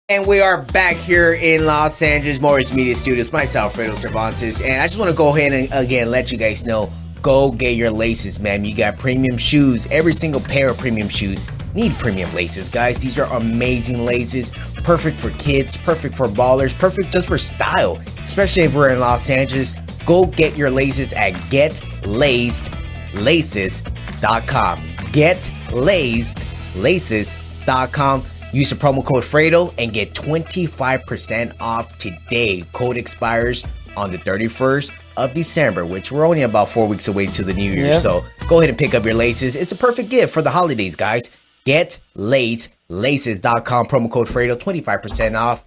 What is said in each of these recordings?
And we are back here in Los Angeles Morris Media Studios. Myself, Fredo Cervantes, and I just want to go ahead and again let you guys know, go get your laces, man. You got premium shoes. Every single pair of premium shoes need premium laces, guys. These are amazing laces, perfect for kids, perfect for ballers, perfect just for style, especially if we're in Los Angeles. Go get your laces at GetLacedLaces.com. GetLacedLaces.com. Use the promo code Fredo and get 25% off today. Code expires on the 31st of December, which we're only about 4 weeks away to the new year. Yep. So go ahead and pick up your laces. It's a perfect gift for the holidays, guys. GetLacedLaces.com. Promo code Fredo, 25% off.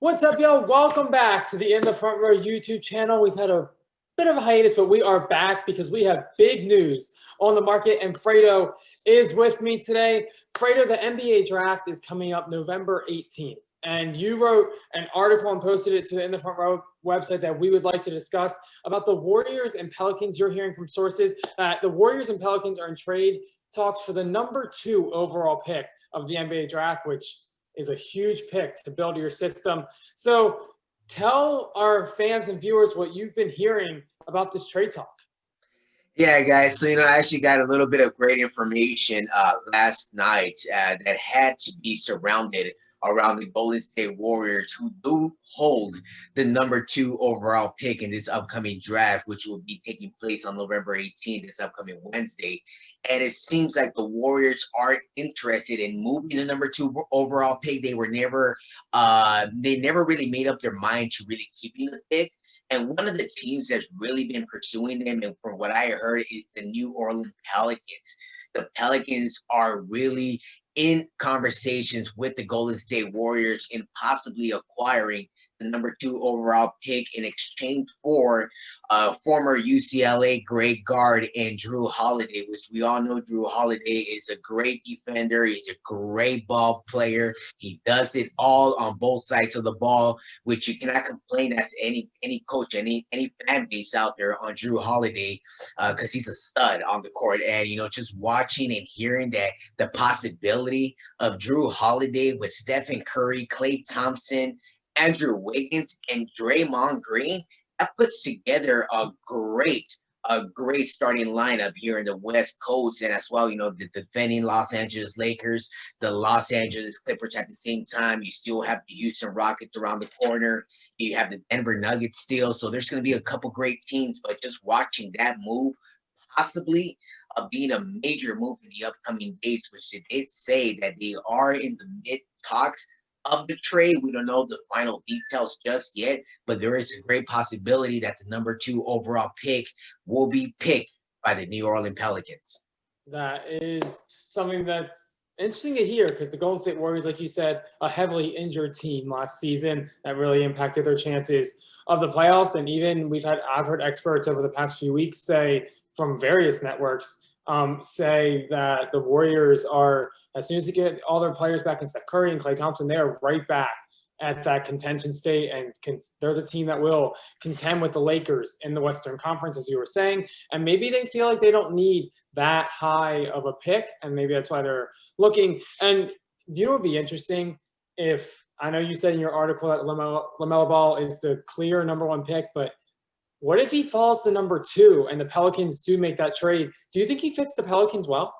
What's up, y'all? Welcome back to the In the Front Row YouTube channel. We've had a bit of a hiatus, but we are back because we have big news on the market, and Fredo is with me today. Fredo, the NBA draft is coming up November 18th, and you wrote an article and posted it to the In the Front Row website that we would like to discuss about the Warriors and Pelicans. You're hearing from sources that the Warriors and Pelicans are in trade talks for the number 2 overall pick of the NBA draft, which is a huge pick to build your system. So tell our fans and viewers what you've been hearing about this trade talk. Yeah, guys. So, I actually got a little bit of great information last night that had to be surrounded around the Golden State Warriors, who do hold the number 2 overall pick in this upcoming draft, which will be taking place on November 18th, this upcoming Wednesday. And it seems like the Warriors are interested in moving the number 2 overall pick. They never really made up their mind to really keeping the pick. And one of the teams that's really been pursuing them, and from what I heard, is the New Orleans Pelicans. The Pelicans are really in conversations with the Golden State Warriors in possibly acquiring the number 2 overall pick in exchange for former UCLA great guard and Drew Holiday, which we all know Drew Holiday is a great defender. He's a great ball player. He does it all on both sides of the ball, which you cannot complain as any coach, any fan base out there on Drew Holiday, because he's a stud on the court. And, just watching and hearing that the possibility of Drew Holiday with Stephen Curry, Klay Thompson, Andrew Wiggins, and Draymond Green, that puts together a great starting lineup here in the West Coast. And as well, the defending Los Angeles Lakers, the Los Angeles Clippers at the same time. You still have the Houston Rockets around the corner. You have the Denver Nuggets still. So there's going to be a couple great teams, but just watching that move possibly being a major move in the upcoming days, which they did say that they are in the mid talks of the trade. We don't know the final details just yet, but there is a great possibility that the number 2 overall pick will be picked by the New Orleans Pelicans. That is something that's interesting to hear, because the Golden State Warriors, like you said, a heavily injured team last season that really impacted their chances of the playoffs. And even I've heard experts over the past few weeks say, from various networks, say that the Warriors are, as soon as they get all their players back in Steph Curry and Klay Thompson, they are right back at that contention state, and they're the team that will contend with the Lakers in the Western Conference, as you were saying. And maybe they feel like they don't need that high of a pick, and maybe that's why they're looking. And do you know what would be interesting? If, I know you said in your article that LaMelo Ball is the clear number 1 pick, but what if he falls to number 2 and the Pelicans do make that trade? Do you think he fits the Pelicans well?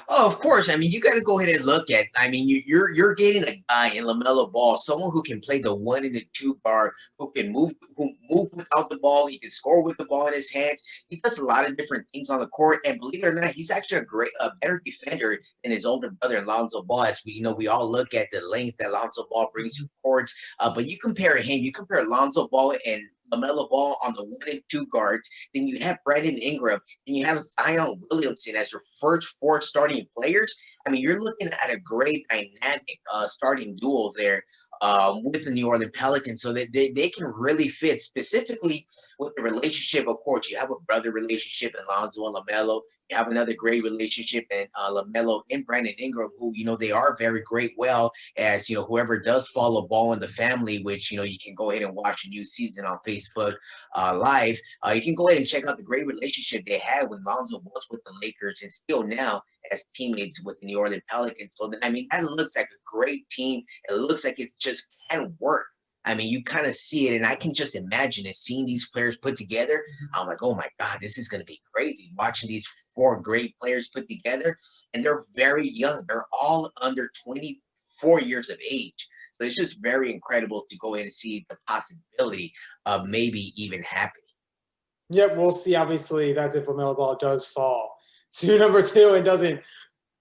Oh, of course. I mean, you got to go ahead and look at. I mean, you're getting a guy in LaMelo Ball, someone who can play the 1 and the 2 guard, who move without the ball. He can score with the ball in his hands. He does a lot of different things on the court, and believe it or not, he's actually a better defender than his older brother Lonzo Ball. As we all look at the length that Lonzo Ball brings to courts, but you compare Lonzo Ball and LaMelo Ball on the 1 and 2 guards. Then you have Brandon Ingram. Then you have Zion Williamson as your first 4 starting players. I mean, you're looking at a great dynamic starting duo there with the New Orleans Pelicans, so that they can really fit specifically with the relationship. Of course, you have a brother relationship in Lonzo and LaMelo. You have another great relationship in LaMelo and Brandon Ingram, who, they are very great. Well, as whoever does follow Ball in the family, which, you can go ahead and watch a new season on Facebook Live. You can go ahead and check out the great relationship they had when Lonzo was with the Lakers, and still now as teammates with the New Orleans Pelicans. So I mean, that looks like a great team. It looks like it just can work. I mean, you kind of see it, and I can just imagine it. Seeing these players put together, I'm like, oh my god, this is going to be crazy. Watching these four great players put together, and they're very young. They're all under 24 years of age. So it's just very incredible to go in and see the possibility of maybe even happening. Yep, we'll see. Obviously, that's if LaMelo Ball does fall to number 2 and doesn't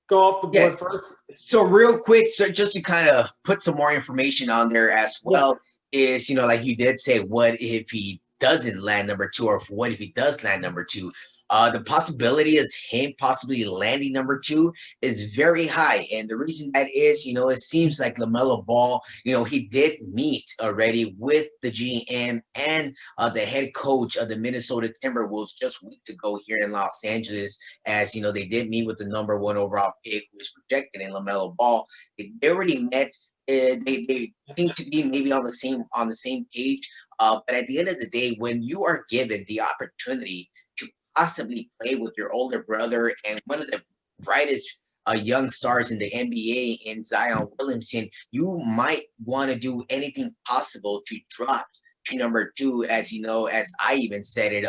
go off the Yeah. board first. So real quick, so just to kind of put some more information on there as well, is like you did say, what if he doesn't land number 2, or what if he does land number 2? The possibility is him possibly landing number 2 is very high, and the reason that is, it seems like LaMelo Ball, he did meet already with the GM and the head coach of the Minnesota Timberwolves just weeks ago here in Los Angeles, as they did meet with the number 1 overall pick, who is projected in LaMelo Ball. They already met. They seem to be maybe on the same page. But at the end of the day, when you are given the opportunity to possibly play with your older brother and one of the brightest young stars in the NBA in Zion Williamson, you might want to do anything possible to drop to number 2, as as I even said it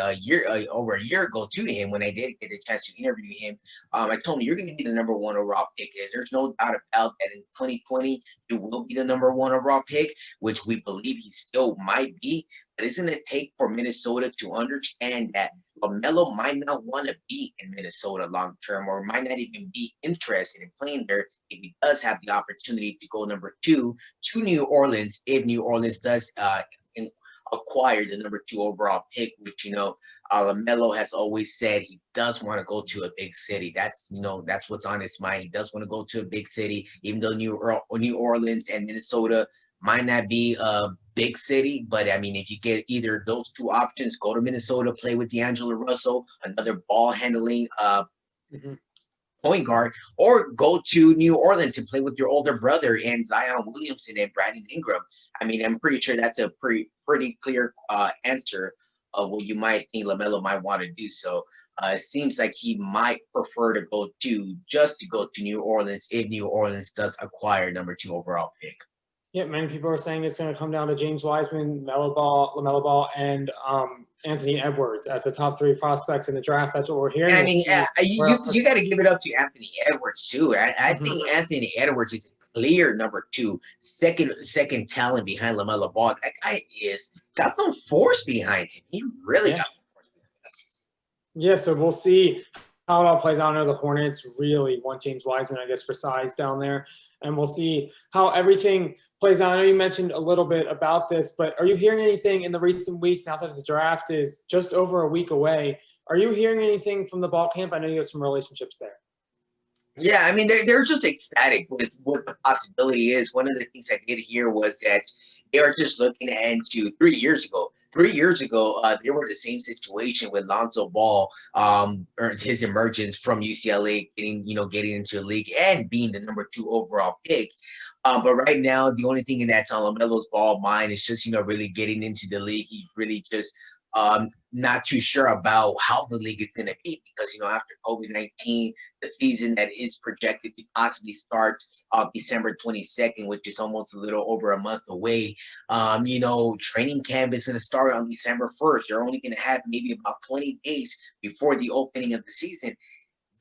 over a year ago to him when I did get the chance to interview him. I told him, you're going to be the number 1 overall pick. There's no doubt about that. In 2020, you will be the number 1 overall pick, which we believe he still might be. But it's going to take for Minnesota to understand that LaMelo might not want to be in Minnesota long term, or might not even be interested in playing there if he does have the opportunity to go number 2 to New Orleans, if New Orleans does acquire the number 2 overall pick, which LaMelo has always said he does want to go to a big city. That's what's on his mind. He does want to go to a big city, even though New Orleans and Minnesota might not be a big city. But I mean, if you get either those two options, go to Minnesota, play with D'Angelo Russell, another ball handling point guard, or go to New Orleans and play with your older brother and Zion Williamson and Brandon Ingram. I mean, I'm pretty sure that's a pretty clear answer of what you might think LaMelo might want to do. So it seems like he might prefer to go to New Orleans if New Orleans does acquire number 2 overall pick. Yeah, many people are saying it's going to come down to James Wiseman, LaMelo Ball, and Anthony Edwards as the top 3 prospects in the draft. That's what we're hearing. I mean, you got to give it up to Anthony Edwards too. I think Anthony Edwards is a clear number 2, second talent behind LaMelo Ball. That guy got some force behind him. He really got some force behind him. Yeah, so we'll see how it all plays out. I know the Hornets really want James Wiseman, I guess, for size down there. And we'll see how everything plays out. I know you mentioned a little bit about this, but are you hearing anything in the recent weeks now that the draft is just over a week away? Are you hearing anything from the Ball camp? I know you have some relationships there. Yeah, I mean, they're just ecstatic with what the possibility is. One of the things I did hear was that they are just looking into 3 years ago. 3 years ago, they were in the same situation with Lonzo Ball, earned his emergence from UCLA, getting into the league and being the number 2 overall pick. But right now, the only thing that's on LaMelo's Ball mind is just, really getting into the league. He's really just not too sure about how the league is going to be because, after COVID-19, the season that is projected to possibly start December 22nd, which is almost a little over a month away. Training camp is going to start on December 1st. You're only going to have maybe about 20 days before the opening of the season.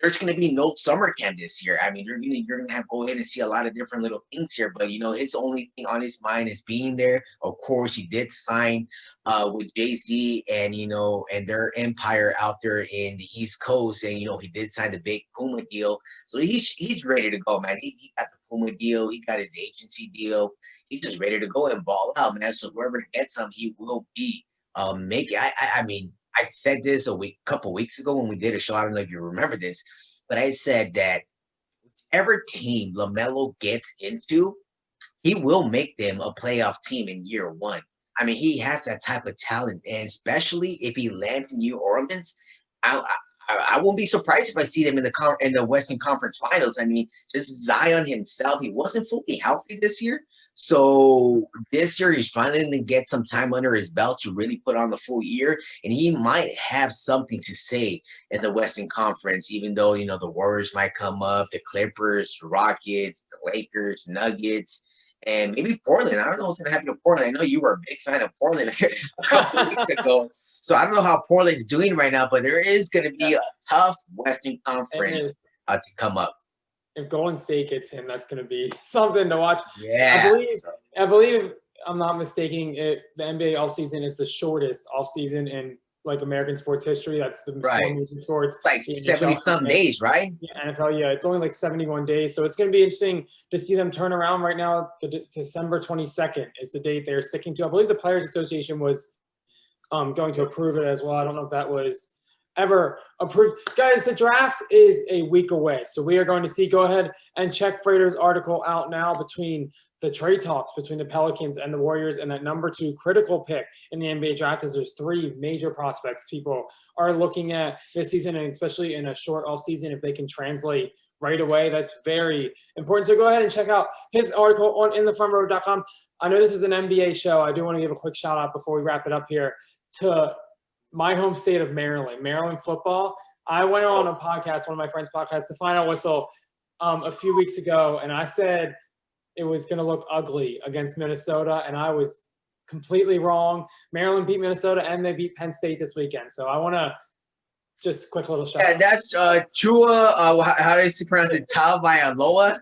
There's going to be no summer camp this year. I mean, you're going to have to go ahead and see a lot of different little things here. But, his only thing on his mind is being there. Of course, he did sign with Jay-Z and, and their empire out there in the East Coast. And, he did sign the big Puma deal. So he's ready to go, man. He got the Puma deal. He got his agency deal. He's just ready to go and ball out, man. So whoever gets him, he will be making. I mean, I said this a couple weeks ago when we did a show. I don't know if you remember this, but I said that whichever team LaMelo gets into, he will make them a playoff team in year 1. I mean, he has that type of talent, and especially if he lands in New Orleans, I won't be surprised if I see them in the Western Conference Finals. I mean, just Zion himself, he wasn't fully healthy this year. So this year he's finally going to get some time under his belt to really put on the full year, and he might have something to say in the Western Conference. Even though the Warriors might come up, the Clippers, Rockets, the Lakers, Nuggets, and maybe Portland. I don't know what's going to happen to Portland. I know you were a big fan of Portland a couple weeks ago, so I don't know how Portland's doing right now. But there is going to be a tough Western Conference to come up. If Golden State gets him, that's going to be something to watch. Yeah, I believe, if I'm not mistaken, the NBA offseason is the shortest offseason in like American sports history. That's the right. Sports. Like 70-some days, right? Yeah, NFL, yeah, it's only like 71 days. So it's going to be interesting to see them turn around. Right now, December 22nd is the date they're sticking to. I believe the Players Association was going to approve it as well. I don't know if that was ever approved. Guys, the draft is a week away. So we are going to see, go ahead and check Fredo's article out now between the trade talks between the Pelicans and the Warriors and that number 2 critical pick in the NBA draft is there's 3 major prospects people are looking at this season, and especially in a short off season, if they can translate right away, that's very important. So go ahead and check out his article on inthefrontrow.com. I know this is an NBA show. I do want to give a quick shout out before we wrap it up here to my home state of Maryland football. I went on a podcast, one of my friends' podcasts, the Final Whistle, a few weeks ago, and I said it was going to look ugly against Minnesota, and I was completely wrong. Maryland beat Minnesota, and they beat Penn State this weekend. So I want to just quick little shout out. That's Chua, how do you pronounce it? Tagovailoa,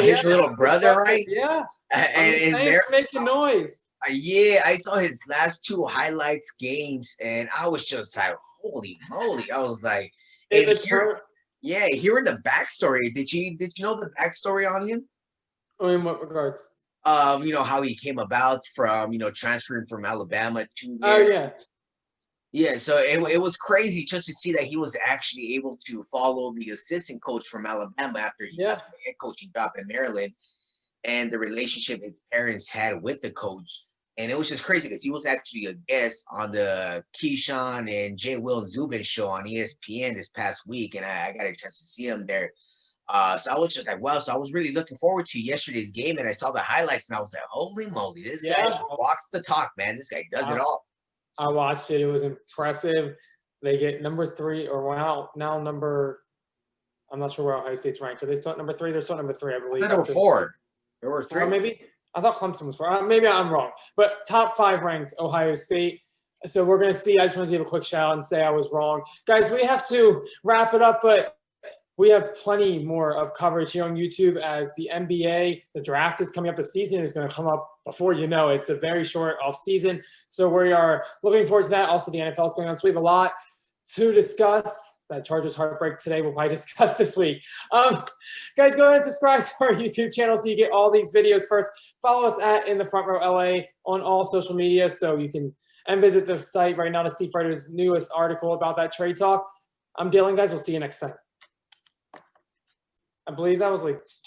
his little brother, right? Yeah. And making noise. Yeah, I saw his last 2 highlights games, and I was just like, holy moly! I was like, hearing the backstory. Did you know the backstory on him? In what regards? How he came about from transferring from Alabama to there. Oh yeah. Yeah, so it was crazy just to see that he was actually able to follow the assistant coach from Alabama after he got the head coaching job in Maryland, and the relationship his parents had with the coach. And it was just crazy because he was actually a guest on the Keyshawn and Jay Will Zubin show on ESPN this past week, and I got a chance to see him there. So I was just like, wow. So I was really looking forward to yesterday's game, and I saw the highlights, and I was like, holy moly, this guy walks the talk, man. This guy does it all. I watched it. It was impressive. They get number 3, or now number. I'm not sure where Ohio State's ranked. Are they still at number 3? They're still at number 3, I believe. I thought they were 4. There were 3. Or maybe. I thought Clemson was 4. Maybe I'm wrong. But top 5 ranked Ohio State. So we're going to see. I just want to give a quick shout out and say I was wrong. Guys, we have to wrap it up, but we have plenty more of coverage here on YouTube as the NBA, the draft is coming up. The season is going to come up before you know it. It's a very short off season. So we are looking forward to that. Also, the NFL is going on. So we have a lot to discuss. That Chargers heartbreak today we'll probably discuss this week. Guys, go ahead and subscribe to our YouTube channel so you get all these videos first. Follow us at In the Front Row LA on all social media so you can and visit the site right now to see Fredo's newest article about that trade talk. I'm Dylan, guys. We'll see you next time. I believe that was like 12.